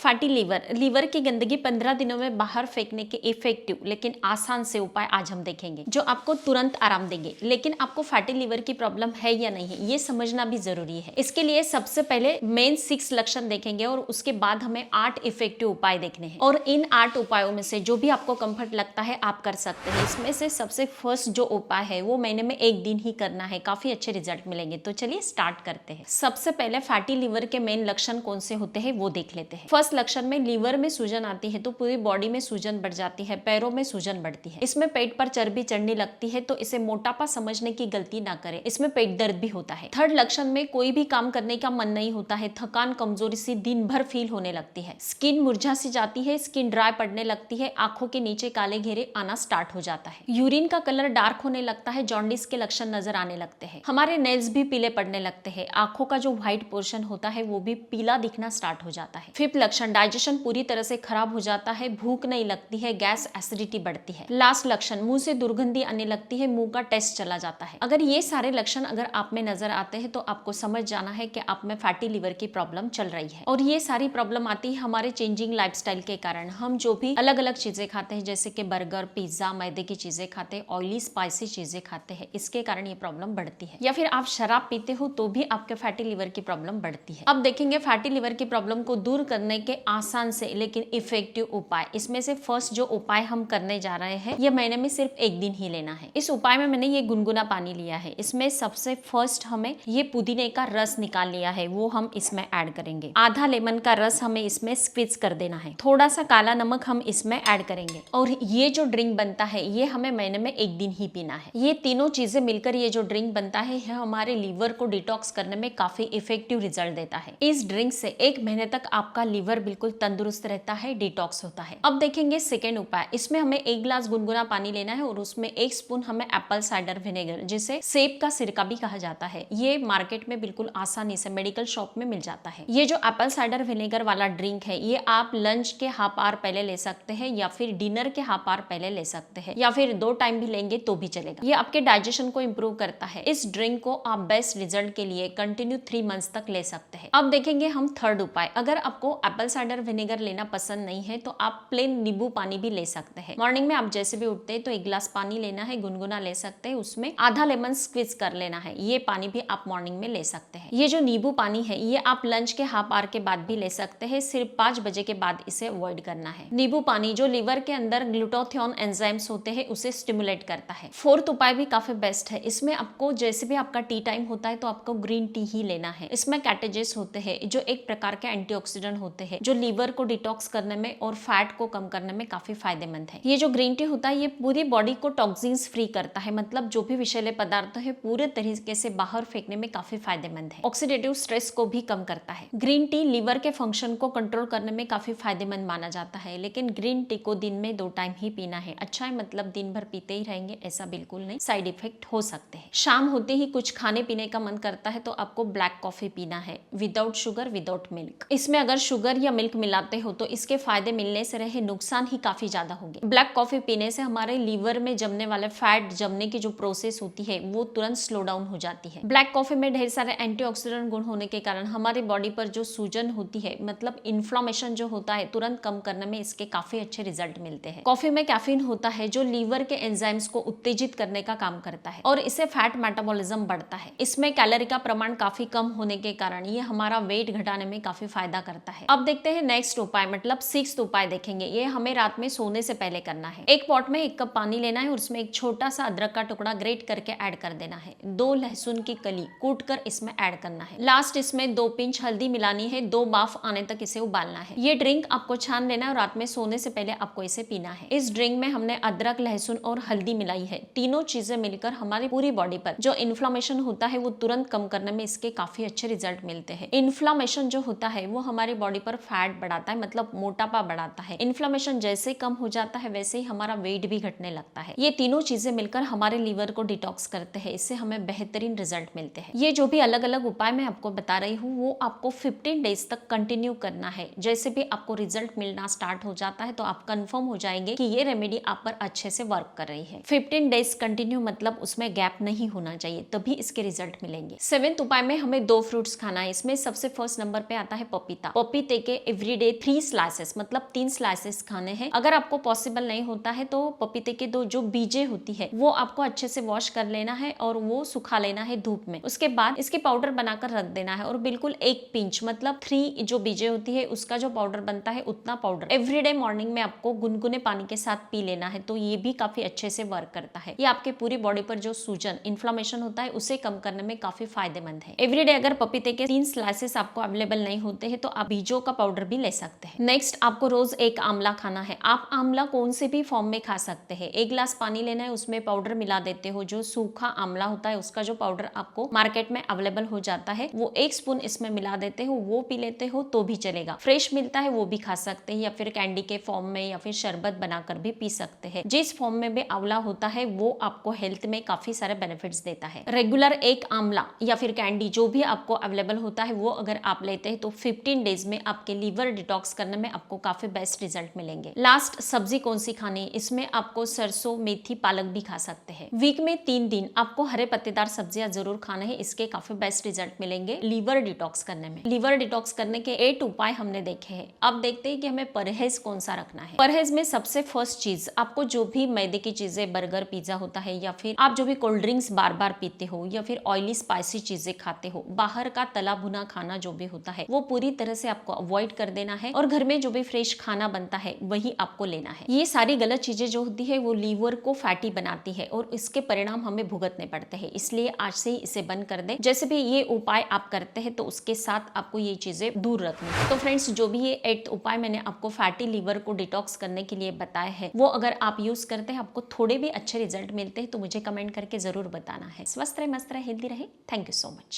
Fatty liver, liver की गंदगी 15 दिनों में बाहर फेंकने के इफेक्टिव लेकिन आसान से उपाय आज हम देखेंगे जो आपको तुरंत आराम देंगे। लेकिन आपको फैटी लीवर की प्रॉब्लम है या नहीं है ये समझना भी जरूरी है। इसके लिए सबसे पहले मेन 6 लक्षण देखेंगे और उसके बाद हमें 8 इफेक्टिव उपाय देखने हैं और इन 8 उपायों में से जो भी आपको कंफर्ट लगता है आप कर सकते हैं। इसमें से सबसे फर्स्ट जो उपाय है वो महीने में 1 दिन ही करना है, काफी अच्छे रिजल्ट मिलेंगे। तो चलिए स्टार्ट करते हैं। सबसे पहले फैटी लीवर के मेन लक्षण कौन से होते हैं वो देख लेते हैं। फर्स्ट लक्षण में लीवर में सूजन आती है तो पूरी बॉडी में सूजन बढ़ जाती है, पैरों में सूजन बढ़ती है। इसमें पेट पर चर्बी चढ़ने लगती है तो इसे मोटापा समझने की गलती ना करें, इसमें पेट दर्द भी होता है। थर्ड लक्षण में कोई भी काम करने का मन नहीं होता है, थकान कमजोरी सी दिन भर फील होने लगती है, स्किन मुरझा सी जाती है, स्किन ड्राई पड़ने लगती है, आंखों के नीचे काले घेरे आना स्टार्ट हो जाता है, यूरिन का कलर डार्क होने लगता है, जॉन्डिस के लक्षण नजर आने लगते हैं, हमारे नेल्स भी पीले पड़ने लगते हैं, आंखों का जो व्हाइट पोर्शन होता है वो भी पीला दिखना स्टार्ट हो जाता है। फिफ्थ लक्षण डाइजेशन पूरी तरह से खराब हो जाता है, भूख नहीं लगती है, गैस एसिडिटी बढ़ती है। लास्ट लक्षण मुंह से दुर्गंधी आने लगती है, मुंह का टेस्ट चला जाता है। अगर ये सारे लक्षण अगर आप में नजर आते हैं तो आपको समझ जाना है कि आप में फैटी लीवर की प्रॉब्लम चल रही है। और ये सारी प्रॉब्लम आती है हमारे चेंजिंग लाइफस्टाइल के कारण। हम जो भी अलग अलग चीजें खाते हैं जैसे कि बर्गर, पिज्जा, मैदे की चीजें खाते हैं, ऑयली स्पाइसी चीजें खाते हैं, इसके कारण ये प्रॉब्लम बढ़ती है। या फिर आप शराब पीते हो तो भी आपके फैटी लीवर की प्रॉब्लम बढ़ती है। अब देखेंगे फैटी लीवर की प्रॉब्लम को दूर करने के आसान से लेकिन इफेक्टिव उपाय। इसमें से फर्स्ट जो उपाय हम करने जा रहे हैं ये महीने में सिर्फ 1 दिन ही लेना है। इस उपाय में मैंने ये गुनगुना पानी लिया है, इसमें सबसे फर्स्ट हमें ये पुदीने का रस निकाल लिया है वो हम इसमें ऐड करेंगे। आधा लेमन का रस हमें इसमें स्क्वीज कर देना है, थोड़ा सा काला नमक हम इसमें ऐड करेंगे और ये जो ड्रिंक बनता है ये हमें महीने में 1 दिन ही पीना है। ये तीनों चीजें मिलकर ये जो ड्रिंक बनता है यह हमारे लीवर को डिटॉक्स करने में काफी इफेक्टिव रिजल्ट देता है। इस ड्रिंक से 1 महीने तक आपका लीवर बिल्कुल तंदुरुस्त रहता है, डिटॉक्स होता है। अब देखेंगे सेकेंड उपाय। इसमें हमें 1 गिलास गुनगुना पानी लेना है और उसमें 1 स्पून हमें एप्पल साइडर विनेगर जिसे सेब का सिरका भी कहा जाता है, ये मार्केट में बिल्कुल आसानी से मेडिकल शॉप में मिल जाता है। ये जो एप्पल साइडर विनेगर वाला ड्रिंक है ये आप लंच के हाफ आवर पहले ले सकते हैं या फिर डिनर के हाफ आवर पहले ले सकते हैं या फिर 2 टाइम भी लेंगे तो भी चलेगा। ये आपके डाइजेशन को इंप्रूव करता है। इस ड्रिंक को आप बेस्ट रिजल्ट के लिए कंटिन्यू 3 मंथ्स तक ले सकते हैं। अब देखेंगे हम थर्ड उपाय। अगर आपको एप्पल साइडर विनेगर लेना पसंद नहीं है तो आप प्लेन नींबू पानी भी ले सकते हैं। मॉर्निंग में आप जैसे भी उठते हैं तो 1 गिलास पानी लेना है, गुनगुना ले सकते हैं, उसमें आधा लेमन स्क्वीज कर लेना है। ये पानी भी आप मॉर्निंग में ले सकते हैं। ये जो नींबू पानी है ये आप लंच के हाफ आवर के बाद भी ले सकते हैं, सिर्फ 5 बजे के बाद इसे अवॉइड करना है। नींबू पानी जो लीवर के अंदर ग्लूटाथियोन एंजाइम्स होते हैं उसे स्टिमुलेट करता है। फोर्थ उपाय भी काफी बेस्ट है। इसमें आपको जैसे भी आपका टी टाइम होता है तो आपको ग्रीन टी ही लेना है। इसमें कैटेजेस होते हैं जो एक प्रकार के एंटीऑक्सीडेंट होते हैं जो लीवर को डिटॉक्स करने में और फैट को कम करने में काफी फायदेमंद है। ये जो ग्रीन टी होता है ये पूरी बॉडी को टॉक्सिन्स फ्री करता है, मतलब जो भी विषैले पदार्थ है पूरे तरीके से बाहर फेंकने में काफी फायदेमंद है। ऑक्सीडेटिव स्ट्रेस को भी कम करता है। ग्रीन टी लीवर के फंक्शन को कंट्रोल करने में काफी फायदेमंद माना जाता है, लेकिन ग्रीन टी को दिन में 2 टाइम ही पीना है। अच्छा है, मतलब दिन भर पीते ही रहेंगे ऐसा बिल्कुल नहीं, साइड इफेक्ट हो सकते हैं। शाम होते ही कुछ खाने पीने का मन करता है तो आपको ब्लैक कॉफी पीना है, विदाउट शुगर विदाउट मिल्क। इसमें अगर शुगर या मिल्क मिलाते हो तो इसके फायदे मिलने से रहे नुकसान ही काफी ज्यादा होंगे। ब्लैक कॉफी पीने से हमारे लीवर में जमने वाले फैट जमने की जो प्रोसेस होती है वो तुरंत स्लो डाउन हो जाती है। ब्लैक कॉफी में ढेर सारे एंटीऑक्सीडेंट गुण होने के कारण हमारी बॉडी पर जो सूजन होती है, मतलब इन्फ्लामेशन जो होता है, तुरंत कम करने में इसके काफी अच्छे रिजल्ट मिलते हैं। कॉफी में कैफीन होता है जो लीवर के एंजाइम्स को उत्तेजित करने का काम करता है और इससे फैट मेटाबॉलिज्म बढ़ता है। इसमें कैलोरी का प्रमाण काफी कम होने के कारण ये हमारा वेट घटाने में काफी फायदा करता है। अब देखते हैं नेक्स्ट उपाय, मतलब 6th उपाय देखेंगे। ये हमें रात में सोने से पहले करना है। एक पॉट में 1 कप पानी लेना है और उसमें एक छोटा सा अदरक का टुकड़ा ग्रेट करके ऐड कर देना है। 2 लहसुन की कली कूट कर इसमें ऐड करना है। लास्ट इसमें 2 पिंच हल्दी मिलानी है, 2 बाफ आने तक इसे उबालना है। ये ड्रिंक आपको छान लेना है और रात में सोने से पहले आपको इसे पीना है। इस ड्रिंक में हमने अदरक, लहसुन और हल्दी मिलाई है। तीनों चीजें मिलकर हमारी पूरी बॉडी पर जो इन्फ्लामेशन होता है वो तुरंत कम करने में इसके काफी अच्छे रिजल्ट मिलते हैं। इन्फ्लामेशन जो होता है वो हमारी बॉडी पर फैट बढ़ाता है, मतलब मोटापा बढ़ाता है। इन्फ्लामेशन जैसे कम हो जाता है वैसे ही हमारा वेट भी घटने लगता है। ये तीनों चीजें मिलकर हमारे लीवर को डिटॉक्स करते हैं, इससे हमें बेहतरीन रिजल्ट मिलते हैं। ये जो भी अलग अलग उपाय मैं आपको बता रही हूँ वो आपको 15 डेज तक कंटिन्यू करना है। जैसे भी आपको रिजल्ट मिलना स्टार्ट हो जाता है तो आप कंफर्म हो जाएंगे कि ये रेमेडी आप पर अच्छे से वर्क कर रही है। 15 डेज कंटिन्यू मतलब उसमें गैप नहीं होना चाहिए, तभी इसके रिजल्ट मिलेंगे। 7th उपाय में हमें 2 फ्रूट्स खाना है। इसमें सबसे फर्स्ट नंबर पे आता है पपीता। पपीते के एवरीडे 3 स्लाइसेस मतलब 3 स्लाइसेस खाने हैं। अगर आपको पॉसिबल नहीं होता है तो पपीते के दो जो बीजे होती है वो आपको अच्छे से वॉश कर लेना है और वो सुखा लेना है धूप में। उसके बाद इसके पाउडर बनाकर रख देना है और बिल्कुल 1 पिंच मतलब 3 जो बीजे होती है उसका जो पाउडर बनता है उतना पाउडर एवरीडे मॉर्निंग में आपको गुनगुने पानी के साथ पी लेना है। तो ये भी काफी अच्छे से वर्क करता है। ये आपके पूरी बॉडी पर जो सूजन इन्फ्लामेशन होता है उसे कम करने में काफी फायदेमंद है। एवरीडे अगर पपीते के 3 स्लाइसेस आपको अवेलेबल नहीं होते हैं तो आप बीजों का पाउडर भी ले सकते हैं। नेक्स्ट आपको रोज एक आंवला खाना है। आप आंवला कौन से भी फॉर्म में खा सकते हैं। 1 गिलास पानी लेना है, उसमें पाउडर मिला देते हो। जो सूखा आंवला होता है उसका जो पाउडर आपको मार्केट में अवेलेबल हो जाता है वो 1 स्पून इसमें मिला देते हो, वो पी लेते हो तो भी चलेगा। फ्रेश मिलता है वो भी खा सकते हैं या फिर कैंडी के फॉर्म में या फिर शरबत बनाकर भी पी सकते हैं। जिस फॉर्म में भी आंवला होता है वो आपको हेल्थ में काफी सारे बेनिफिट्स देता है। रेगुलर एक आंवला या फिर कैंडी जो भी आपको अवेलेबल होता है वो अगर आप लेते हैं तो 15 डेज में आपके लीवर डिटॉक्स करने में आपको काफी बेस्ट रिजल्ट मिलेंगे। लास्ट सब्जी कौन सी खानी है, इसमें आपको सरसों, मेथी, पालक भी खा सकते हैं। वीक में 3 दिन आपको हरे पत्तेदार सब्जियां जरूर खाना है, इसके काफी बेस्ट रिजल्ट मिलेंगे लीवर डिटॉक्स करने में। लीवर डिटॉक्स करने के 8 उपाय हमने देखे हैं। अब देखते हैं कि हमें परहेज कौन सा रखना है। परहेज में सबसे फर्स्ट चीज आपको जो भी मैदे की चीजें, बर्गर, पिज्जा होता है या फिर आप जो भी कोल्ड ड्रिंक्स बार बार पीते हो या फिर ऑयली स्पाइसी चीजें खाते हो, बाहर का तला भुना खाना जो भी होता है वो पूरी तरह से आपको अवॉइड कर देना है और घर में जो भी फ्रेश खाना बनता है वही आपको लेना है। ये सारी गलत चीजें जो होती है वो लीवर को फैटी बनाती है और इसके परिणाम हमें भुगतने पड़ते हैं। इसलिए आज से ही इसे बंद कर दें। जैसे भी ये उपाय आप करते हैं तो उसके साथ आपको ये चीजें दूर रखनी है। तो फ्रेंड्स, जो भी ये 8 उपाय मैंने आपको फैटी लीवर को डिटॉक्स करने के लिए बताए हैं वो अगर आप यूज करते हैं आपको थोड़े भी अच्छे रिजल्ट मिलते हैं तो मुझे कमेंट करके जरूर बताना है। स्वस्थ रहे, मस्त रहे, हेल्दी रहे। Thank you so much.